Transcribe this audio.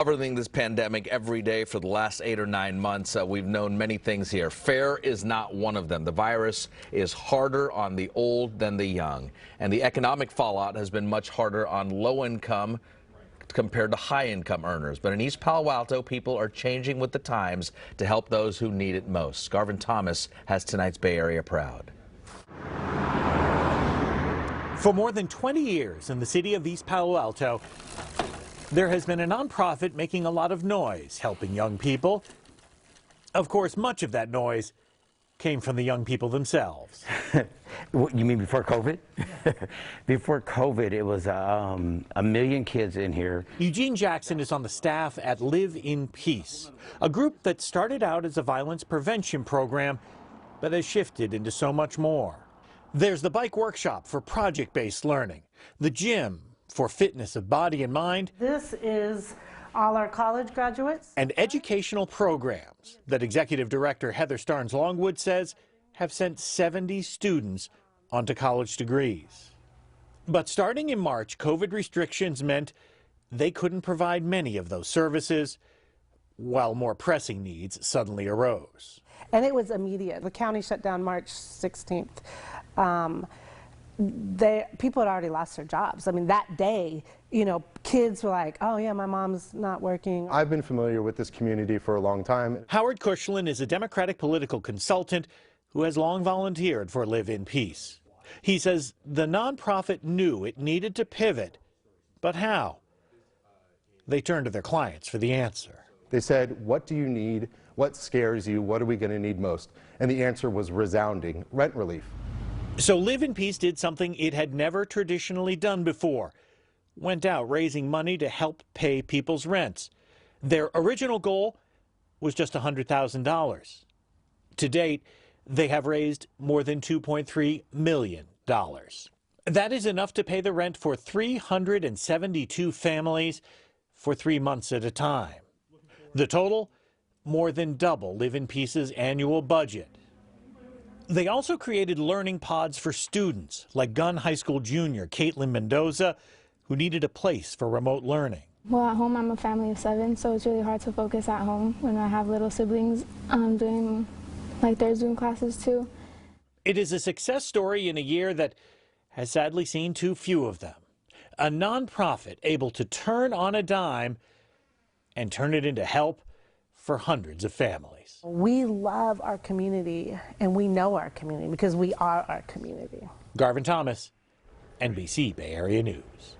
Covering this pandemic every day for the last 8 or 9 months, we've known many things here. Fair is not one of them. The virus is harder on the old than the young, and the economic fallout has been much harder on low income compared to high income earners. But in East Palo Alto, people are changing with the times to help those who need it most. Garvin Thomas has tonight's Bay Area Proud. For more than 20 years in the city of East Palo Alto, there has been a nonprofit making a lot of noise, helping young people. Of course, much of that noise came from the young people themselves. You mean before COVID? Before COVID, it was a million kids in here. Eugene Jackson is on the staff at Live in Peace, a group that started out as a violence prevention program, but has shifted into so much more. There's the bike workshop for project-based learning, the gym for fitness of body and mind. This is all our college graduates. And educational programs that Executive Director Heather Starnes-Longwood says have sent 70 students onto college degrees. But starting in March, COVID restrictions meant they couldn't provide many of those services, while more pressing needs suddenly arose. And it was immediate. The county shut down March 16th. People had already lost their jobs. I mean, that day, you know, kids were like, oh yeah, my mom's not working. I've been familiar with this community for a long time. Howard Cushlan is a Democratic political consultant who has long volunteered for Live in Peace. He says the nonprofit knew it needed to pivot, but how? They turned to their clients for the answer. They said, what do you need? What scares you? What are we going to need most? And the answer was resounding: rent relief. So Live in Peace did something it had never traditionally done before. Went out raising money to help pay people's rents. Their original goal was just $100,000. To date, they have raised more than $2.3 million. That is enough to pay the rent for 372 families for 3 months at a time. The total, more than double Live in Peace's annual budget. They also created learning pods for students, like Gunn High School junior Caitlin Mendoza, who needed a place for remote learning. Well, at home I'm a family of 7, so it's really hard to focus at home when I have little siblings doing like their Zoom classes too. It is a success story in a year that has sadly seen too few of them. A nonprofit able to turn on a dime and turn it into help for hundreds of families. We love our community, and we know our community because we are our community. Garvin Thomas, NBC Bay Area News.